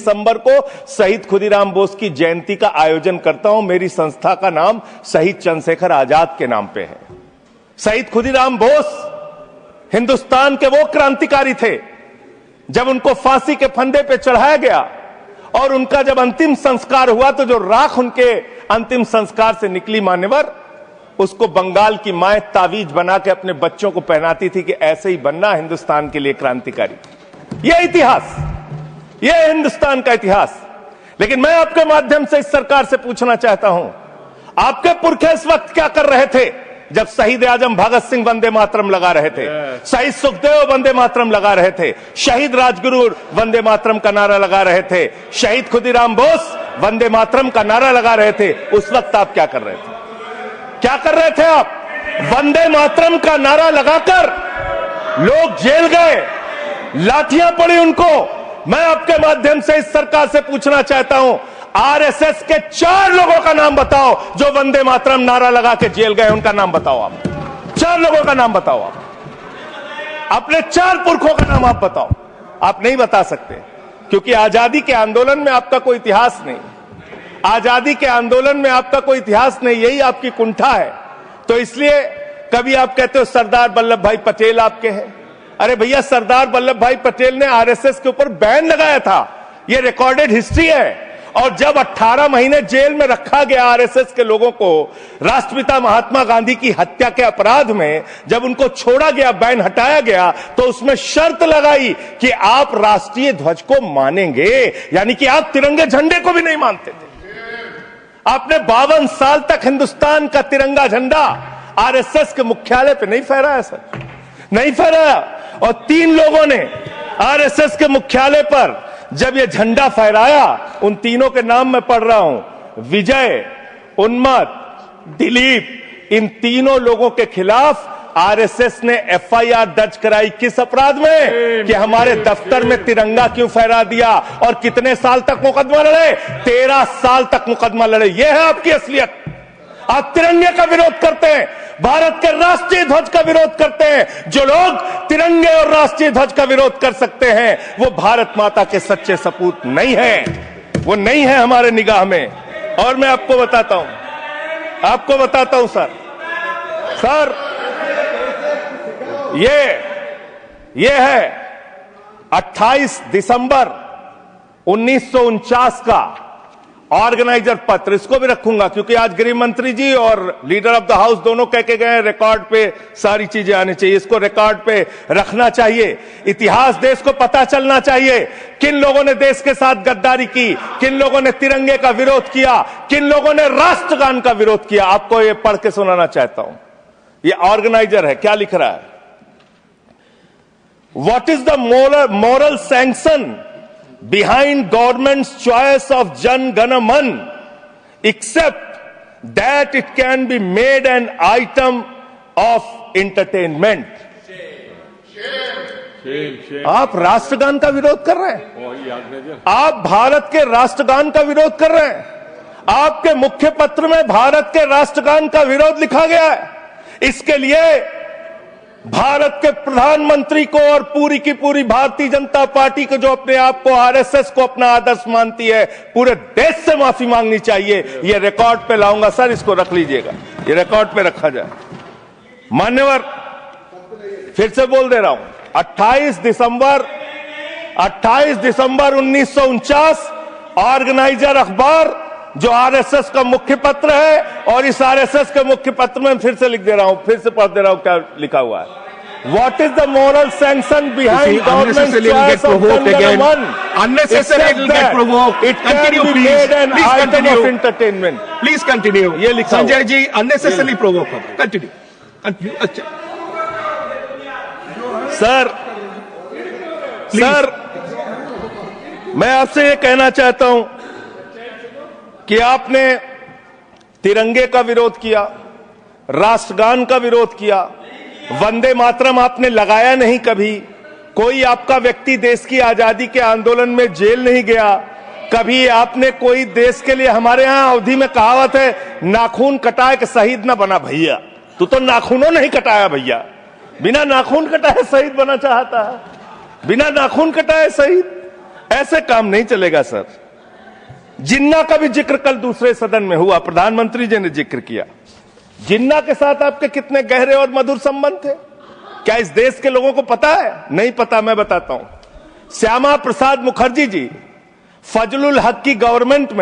दिसंबर को शहीद खुदीराम बोस की जयंती का आयोजन करता हूं। मेरी संस्था का नाम शहीद चंद्रशेखर आजाद के नाम पे है। शहीद खुदीराम बोस हिंदुस्तान के वो क्रांतिकारी थे, जब उनको फांसी के फंदे पे चढ़ाया गया और उनका जब अंतिम संस्कार हुआ तो जो राख उनके अंतिम संस्कार से निकली मान्यवर, उसको बंगाल की माए तावीज बना के अपने बच्चों को पहनाती थी कि ऐसे ही बनना हिंदुस्तान के लिए क्रांतिकारी। यह इतिहास, यह हिंदुस्तान का इतिहास। लेकिन मैं आपके माध्यम से इस सरकार से पूछना चाहता हूं, आपके पुरखे इस वक्त क्या कर रहे थे जब शहीद आजम भगत सिंह वंदे मातरम लगा रहे थे, शहीद सुखदेव वंदे मातरम लगा रहे थे, शहीद राजगुरु वंदे मातरम का नारा लगा रहे थे, शहीद खुदीराम बोस वंदे मातरम का नारा लगा रहे थे। उस वक्त आप क्या कर रहे थे? क्या कर रहे थे आप? वंदे मातरम का नारा लगाकर लोग जेल गए, लाठियां पड़ी उनको। मैं आपके माध्यम से इस सरकार से पूछना चाहता हूं, आरएसएस के 4 लोगों का नाम बताओ जो वंदे मातरम नारा लगा के जेल गए, उनका नाम बताओ आप। 4 लोगों का नाम बताओ आप, अपने 4 पुरखों का नाम आप बताओ। आप नहीं बता सकते क्योंकि आजादी के आंदोलन में आपका कोई इतिहास नहीं, आजादी के आंदोलन में आपका कोई इतिहास नहीं, यही आपकी कुंठा है। तो इसलिए कभी आप कहते हो सरदार वल्लभ भाई पटेल आपके हैं। अरे भैया, सरदार वल्लभ भाई पटेल ने आरएसएस के ऊपर बैन लगाया था, यह रिकॉर्डेड हिस्ट्री है। और जब 18 महीने जेल में रखा गया आरएसएस के लोगों को राष्ट्रपिता महात्मा गांधी की हत्या के अपराध में, जब उनको छोड़ा गया, बैन हटाया गया, तो उसमें शर्त लगाई कि आप राष्ट्रीय ध्वज को मानेंगे, यानी कि आप तिरंगे झंडे को भी नहीं मानते थे। आपने 52 साल तक हिंदुस्तान का तिरंगा झंडा आरएसएस के मुख्यालय पे नहीं फहराया सर, नहीं फहराया। और 3 लोगों ने आरएसएस के मुख्यालय पर जब ये झंडा फहराया, उन तीनों के नाम मैं पढ़ रहा हूं, विजय, उन्मत, दिलीप, इन तीनों लोगों के खिलाफ आरएसएस ने एफआईआर दर्ज कराई। किस अपराध में? कि हमारे दफ्तर में तिरंगा क्यों फहरा दिया। और कितने साल तक मुकदमा लड़े? 13 साल तक मुकदमा लड़े। यह है आपकी असलियत। आप तिरंगे का विरोध करते हैं, भारत के राष्ट्रीय ध्वज का विरोध करते हैं। जो लोग तिरंगे और राष्ट्रीय ध्वज का विरोध कर सकते हैं, वो भारत माता के सच्चे सपूत नहीं है, वो नहीं है हमारे निगाह में। और मैं आपको बताता हूं सर, ये है 28 दिसंबर 1949 का ऑर्गेनाइजर पत्र। इसको भी रखूंगा क्योंकि आज गृह मंत्री जी और लीडर ऑफ द हाउस दोनों कह के गए, रिकॉर्ड पे सारी चीजें आनी चाहिए, इसको रिकॉर्ड पे रखना चाहिए। इतिहास देश को पता चलना चाहिए, किन लोगों ने देश के साथ गद्दारी की, किन लोगों ने तिरंगे का विरोध किया, किन लोगों ने राष्ट्रगान का विरोध किया। आपको ये पढ़ के सुनाना चाहता हूं, ये ऑर्गेनाइजर है, क्या लिख रहा है। What is the moral sanction behind government's choice of Jan Gana Man, except that it can be made an item of entertainment? आप राष्ट्रगान का विरोध कर रहे हैं, आप भारत के राष्ट्रगान का विरोध कर रहे हैं। आपके मुख्य पत्र में भारत के राष्ट्रगान का विरोध लिखा गया है। इसके लिए भारत के प्रधानमंत्री को और पूरी की पूरी भारतीय जनता पार्टी को, जो अपने आप को आरएसएस को अपना आदर्श मानती है, पूरे देश से माफी मांगनी चाहिए। ये रिकॉर्ड पे लाऊंगा सर, इसको रख लीजिएगा, ये रिकॉर्ड पे रखा जाए। मान्यवर, फिर से बोल दे रहा हूं, 28 दिसंबर 1949 ऑर्गेनाइजर अखबार, जो आरएसएस का मुख्य पत्र है। और इस आरएसएस के मुख्य पत्र में फिर से लिख दे रहा हूं, फिर से पढ़ दे रहा हूं क्या लिखा हुआ है। What is the moral sanction behind government's choice of Jan Gana Man? Unnecessary it will get provoked. It can be made an item of entertainment. Please continue. ये लिखा Sanjay ji, unnecessarily provoke. Continue. अच्छा सर, मैं आपसे ये कहना चाहता हूं कि आपने तिरंगे का विरोध किया, राष्ट्रगान का विरोध किया, वंदे मातरम आपने लगाया नहीं कभी। कोई आपका व्यक्ति देश की आजादी के आंदोलन में जेल नहीं गया। कभी आपने कोई देश के लिए, हमारे यहां अवधि में कहावत है, नाखून कटाए कि शहीद ना बना भैया। तू तो नाखूनों नहीं कटाया भैया, बिना नाखून कटाए शहीद बना चाहता है, बिना नाखून कटाए शहीद। ऐसे काम नहीं चलेगा सर। जिन्ना का भी जिक्र कल दूसरे सदन में हुआ, प्रधानमंत्री जी ने जिक्र किया। जिन्ना के साथ आपके कितने गहरे और मधुर संबंध थे, क्या इस देश के लोगों को पता है? नहीं पता, मैं बताता हूं। श्यामा प्रसाद मुखर्जी जी फजलुल हक की गवर्नमेंट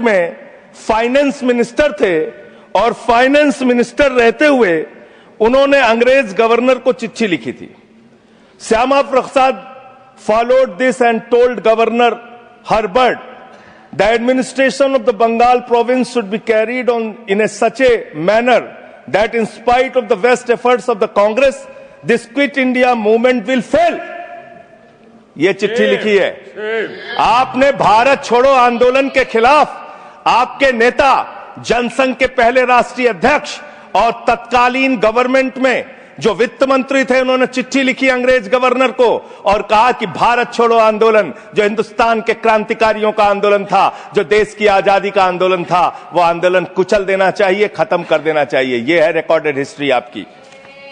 में फाइनेंस मिनिस्टर थे, और फाइनेंस मिनिस्टर रहते हुए उन्होंने अंग्रेज गवर्नर को चिट्ठी लिखी थी। Shyama Prasad followed this and told Governor Herbert the administration of the Bengal province should be carried on in such a manner that in spite of the best efforts of the Congress, this Quit India movement will fail. ये चिट्ठी लिखी है। आपने भारत छोड़ो आंदोलन के खिलाफ आपके नेता, जनसंघ के पहले राष्ट्रीय अध्यक्ष और तत्कालीन गवर्नमेंट में जो वित्त मंत्री थे, उन्होंने चिट्ठी लिखी अंग्रेज गवर्नर को और कहा कि भारत छोड़ो आंदोलन, जो हिंदुस्तान के क्रांतिकारियों का आंदोलन था, जो देश की आजादी का आंदोलन था, वो आंदोलन कुचल देना चाहिए, खत्म कर देना चाहिए। ये है रिकॉर्डेड हिस्ट्री आपकी।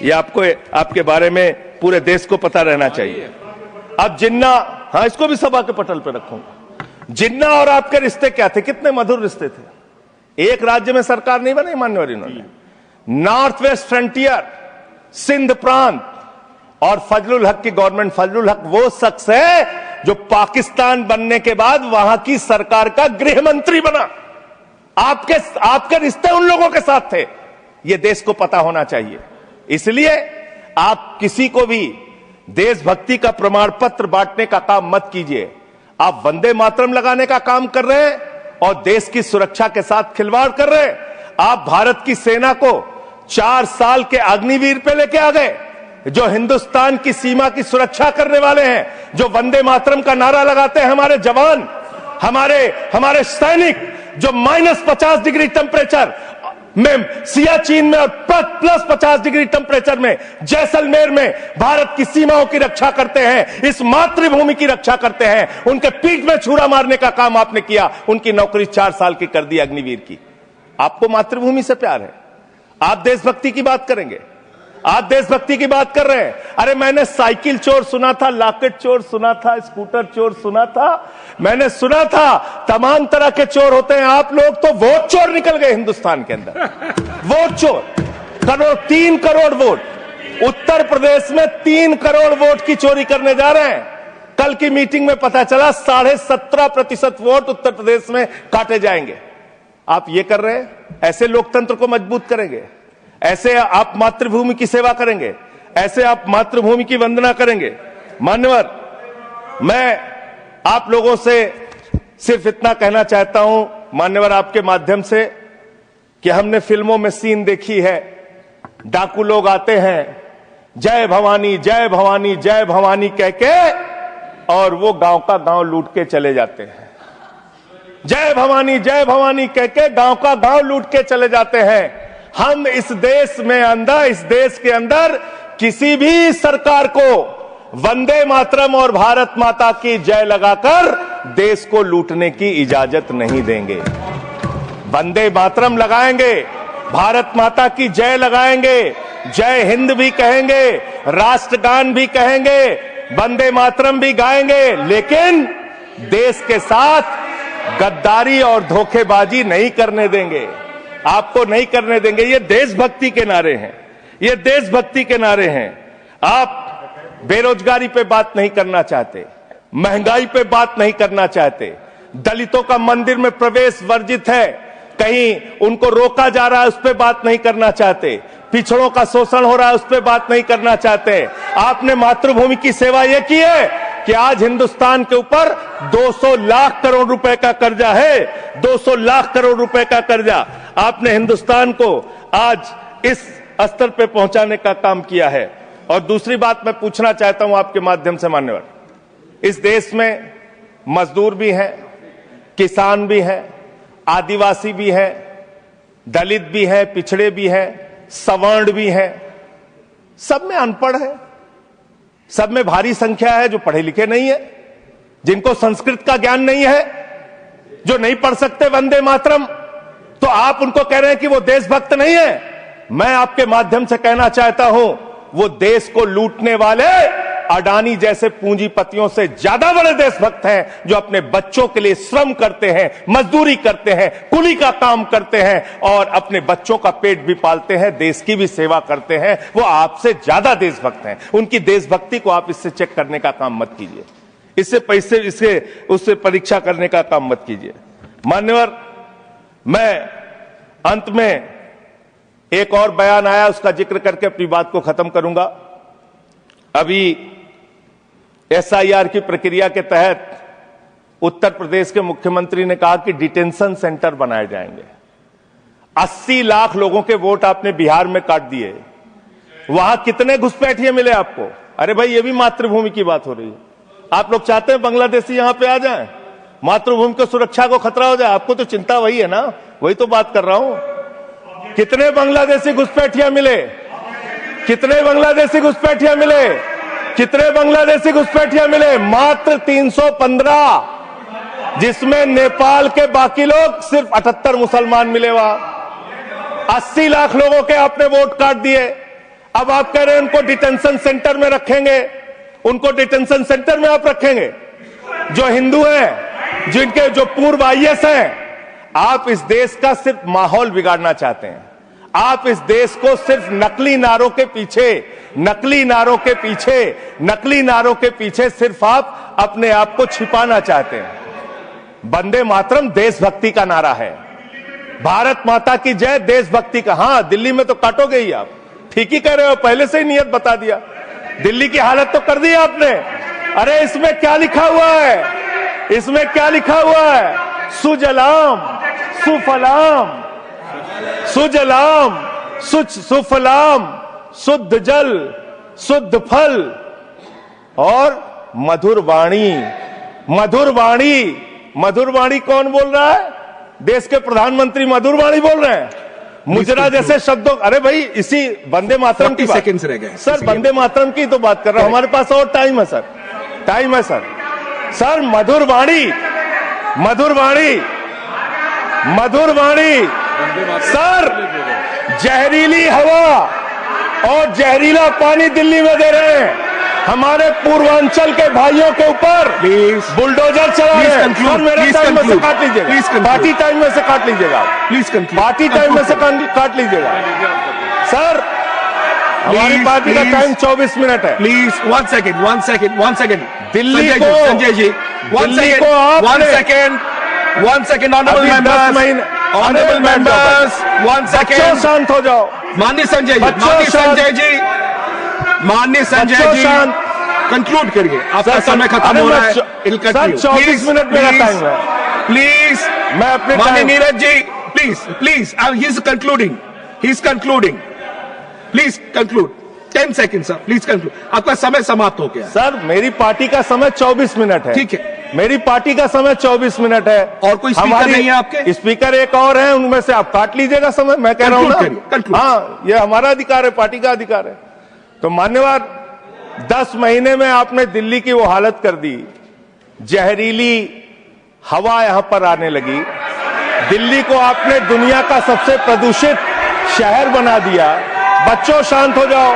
ये आपको, आपके बारे में पूरे देश को पता रहना चाहिए। अब जिन्ना, हाँ, इसको भी सभा के पटल पर रखूंगा। जिन्ना और आपके रिश्ते क्या थे? कितने मधुर रिश्ते थे। एक राज्य में सरकार नहीं बनाई मान्यवर इन्होंने, नॉर्थ वेस्ट फ्रंटियर, सिंध प्रांत और फजलुल हक की गवर्नमेंट। फजलुल हक वो शख्स है जो पाकिस्तान बनने के बाद वहां की सरकार का गृह मंत्री बना। आपके रिश्ते उन लोगों के साथ थे, ये देश को पता होना चाहिए। इसलिए आप किसी को भी देशभक्ति का प्रमाण पत्र बांटने का काम मत कीजिए। आप वंदे मातरम लगाने का काम कर रहे हैं और देश की सुरक्षा के साथ खिलवाड़ कर रहे हैं। आप भारत की सेना को 4 साल के अग्निवीर पे लेके आ गए, जो हिंदुस्तान की सीमा की सुरक्षा करने वाले हैं, जो वंदे मातरम का नारा लगाते हैं हमारे जवान, हमारे सैनिक, जो -50 डिग्री टेम्परेचर में सियाचिन में और +50 डिग्री टेम्परेचर में जैसलमेर में भारत की सीमाओं की रक्षा करते हैं, इस मातृभूमि की रक्षा करते हैं। उनके पीठ में छुरा मारने का काम आपने किया, उनकी नौकरी 4 साल की कर दी अग्निवीर की। आपको मातृभूमि से प्यार है, आप देशभक्ति की बात करेंगे, आप देशभक्ति की बात कर रहे हैं। अरे मैंने साइकिल चोर सुना था, लॉकेट चोर सुना था, स्कूटर चोर सुना था, मैंने सुना था तमाम तरह के चोर होते हैं। आप लोग तो वोट चोर निकल गए हिंदुस्तान के अंदर। वोट चोर, 3 करोड़ वोट उत्तर प्रदेश में 3 करोड़ वोट की चोरी करने जा रहे हैं। कल की मीटिंग में पता चला 17.5% वोट उत्तर प्रदेश में काटे जाएंगे। आप ये कर रहे हैं, ऐसे लोकतंत्र को मजबूत करेंगे? ऐसे आप मातृभूमि की सेवा करेंगे? ऐसे आप मातृभूमि की वंदना करेंगे? मान्यवर, मैं आप लोगों से सिर्फ इतना कहना चाहता हूं मान्यवर, आपके माध्यम से, कि हमने फिल्मों में सीन देखी है, डाकू लोग आते हैं, जय भवानी जय भवानी जय भवानी कह के, और वो गांव का गांव लूट के चले जाते हैं। जय भवानी कह के गांव का गांव लूट के चले जाते हैं। हम इस देश के अंदर किसी भी सरकार को वंदे मातरम और भारत माता की जय लगाकर देश को लूटने की इजाजत नहीं देंगे। वंदे मातरम लगाएंगे, भारत माता की जय लगाएंगे, जय हिंद भी कहेंगे, राष्ट्रगान भी कहेंगे, वंदे मातरम भी गाएंगे, लेकिन देश के साथ गद्दारी और धोखेबाजी नहीं करने देंगे। आपको नहीं करने देंगे। ये देशभक्ति के नारे हैं, ये देशभक्ति के नारे हैं। आप बेरोजगारी पे बात नहीं करना चाहते, महंगाई पे बात नहीं करना चाहते, दलितों का मंदिर में प्रवेश वर्जित है, कहीं उनको रोका जा रहा है, उस पर बात नहीं करना चाहते, पिछड़ों का शोषण हो रहा है, उस पर बात नहीं करना चाहते। आपने मातृभूमि की सेवा यह की है कि आज हिंदुस्तान के ऊपर 200 लाख करोड़ रुपए का कर्जा है, 200 लाख करोड़ रुपए का कर्जा। आपने हिंदुस्तान को आज इस स्तर पे पहुंचाने का काम किया है। और दूसरी बात मैं पूछना चाहता हूं आपके माध्यम से मान्यवर, इस देश में मजदूर भी हैं, किसान भी हैं, आदिवासी भी हैं, दलित भी हैं, पिछड़े भी हैं, सवर्ण भी हैं, सब में अनपढ़ है, सब में भारी संख्या है जो पढ़े लिखे नहीं है, जिनको संस्कृत का ज्ञान नहीं है, जो नहीं पढ़ सकते वंदे मातरम। तो आप उनको कह रहे हैं कि वो देशभक्त नहीं है। मैं आपके माध्यम से कहना चाहता हूं, वो देश को लूटने वाले अडानी जैसे पूंजीपतियों से ज्यादा बड़े देशभक्त हैं जो अपने बच्चों के लिए श्रम करते हैं, मजदूरी करते हैं, कुली का काम करते हैं और अपने बच्चों का पेट भी पालते हैं, देश की भी सेवा करते हैं। वो आपसे ज्यादा देशभक्त हैं। उनकी देशभक्ति को आप इससे चेक करने का काम मत कीजिए, इससे उससे परीक्षा करने का काम मत कीजिए। मान्यवर, मैं अंत में एक और बयान आया, उसका जिक्र करके अपनी बात को खत्म करूंगा। अभी एसआईआर की प्रक्रिया के तहत उत्तर प्रदेश के मुख्यमंत्री ने कहा कि डिटेंशन सेंटर बनाए जाएंगे। 80 लाख लोगों के वोट आपने बिहार में काट दिए, वहां कितने घुसपैठिए मिले आपको? अरे भाई, ये भी मातृभूमि की बात हो रही है। आप लोग चाहते हैं बांग्लादेशी यहां पे आ जाएं, मातृभूमि को सुरक्षा को खतरा हो जाए? आपको तो चिंता वही है ना, वही तो बात कर रहा हूं। कितने बांग्लादेशी घुसपैठिया मिले? कितने बांग्लादेशी घुसपैठिया मिले? कितने बांग्लादेशी घुसपैठिया मिले? मात्र 315, जिसमें नेपाल के बाकी लोग सिर्फ 78 मुसलमान मिले। वहां 80 लाख लोगों के आपने वोट काट दिए। अब आप कह रहे हैं उनको डिटेंशन सेंटर में रखेंगे। उनको डिटेंशन सेंटर में आप रखेंगे जो हिंदू हैं, जिनके जो पूर्व आईएएस हैं। आप इस देश का सिर्फ माहौल बिगाड़ना चाहते हैं। आप इस देश को सिर्फ नकली नारों के पीछे सिर्फ आप अपने आप को छिपाना चाहते हैं। वंदे मातरम देशभक्ति का नारा है, भारत माता की जय देशभक्ति का। हां, दिल्ली में तो काटोगे ही आप, ठीक ही कह रहे हो, पहले से ही नियत बता दिया। दिल्ली की हालत तो कर दी आपने। अरे इसमें क्या लिखा हुआ है? इसमें क्या लिखा हुआ है? सुजलाम सुफलाम, सुजलाम सुफलाम, शुद्ध जल शुद्ध फल और मधुर वाणी। मधुर वाणी, मधुर वाणी कौन बोल रहा है? देश के प्रधानमंत्री मधुर वाणी बोल रहे हैं। मुजरा जैसे शब्दों, अरे भाई, इसी वंदे मातरम की सेकंड्स रह गए सर, वंदे मातरम की तो बात कर रहा हूं। हमारे पास और टाइम है सर, टाइम है सर। सर, मधुर वाणी, मधुर वाणी, मधुर वाणी। सर, जहरीली हवा और जहरीला पानी दिल्ली में दे रहे हैं। हमारे पूर्वांचल के भाइयों के ऊपर बुलडोजर चला रहे हैं। सर, मेरे टाइम में से काट लीजिएगा, पार्टी टाइम में से काट लीजिएगा, प्लीज, पार्टी टाइम में से काट लीजिएगा। सर, हमारी पार्टी का टाइम 24 मिनट है। Please, one second. दिल्ली को, संजय जी, दिल्ली को आप 1 सेकेंड, ऑनरेबल मेंबर्स, 1 सेकेंड, शांत हो जाओ। माननीय संजय जी, कंक्लूड करिए, आपका समय खत्म हो रहा है। सर, 24 मिनट मेरा टाइम है, प्लीज। मैं अपने माननीय Neeraj ji, please, he is concluding, please conclude. 10 second sir, please conclude. आपका समय समाप्त हो गया। सर, मेरी पार्टी का समय 24 मिनट है। ठीक है, मेरी पार्टी का समय 24 मिनट है। और कोई स्पीकर नहीं है आपके? स्पीकर एक और है, उनमें से आप काट लीजिएगा समय। मैं कह रहा हूं ना, हाँ, ये हमारा अधिकार है, पार्टी का अधिकार है। तो मान्यवर, 10 महीने में आपने दिल्ली की वो हालत कर दी। जहरीली हवा यहां पर आने लगी। दिल्ली को आपने दुनिया का सबसे प्रदूषित शहर बना दिया। बच्चों, शांत हो जाओ।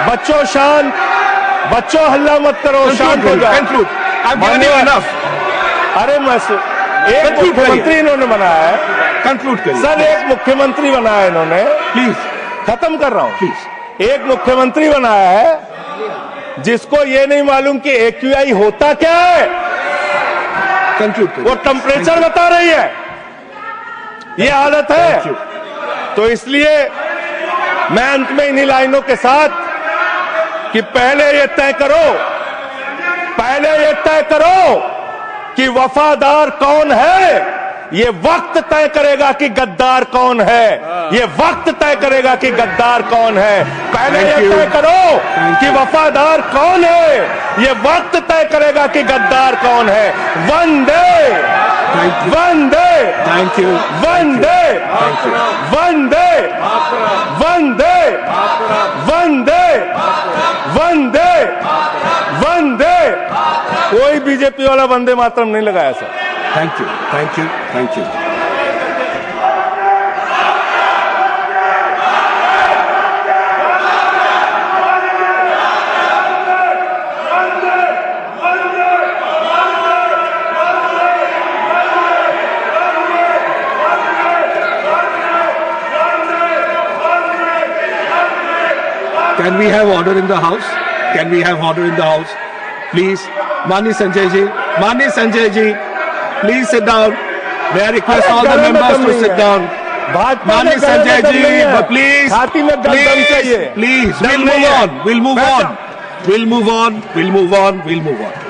बच्चों, शांत। बच्चों, हल्ला मत करो, शांत हो जाओ। अरे एक मुख्यमंत्री इन्होंने बनाया है, कंक्लूड करिए सर। एक मुख्यमंत्री बनाया इन्होंने, प्लीज, खत्म कर रहा हूं, प्लीज। एक मुख्यमंत्री बनाया है जिसको ये नहीं मालूम कि AQI होता क्या है। कंक्लूड करिए। वो टेम्परेचर बता रही है। ये हालत है। तो इसलिए मैं अंत में इन्हीं लाइनों के साथ कि पहले ये तय करो कि वफादार कौन है। ये वक्त तय करेगा कि गद्दार कौन है। ये वक्त तय करेगा कि गद्दार कौन है। पहले ये तय करो कि वफादार कौन है। ये वक्त तय करेगा कि गद्दार कौन है। वंदे वंदे थैंक यू, वंदे वंदे वंदे वंदे वंदे वंदे। कोई बीजेपी वाला वंदे मातरम नहीं लगाया sir. Thank you. Can we have order in the house? Can we have order in the house? Please, Mani Sanjay ji, please sit down. May I request all the members to sit down. Mani Sanjay ji, but please, we'll move on.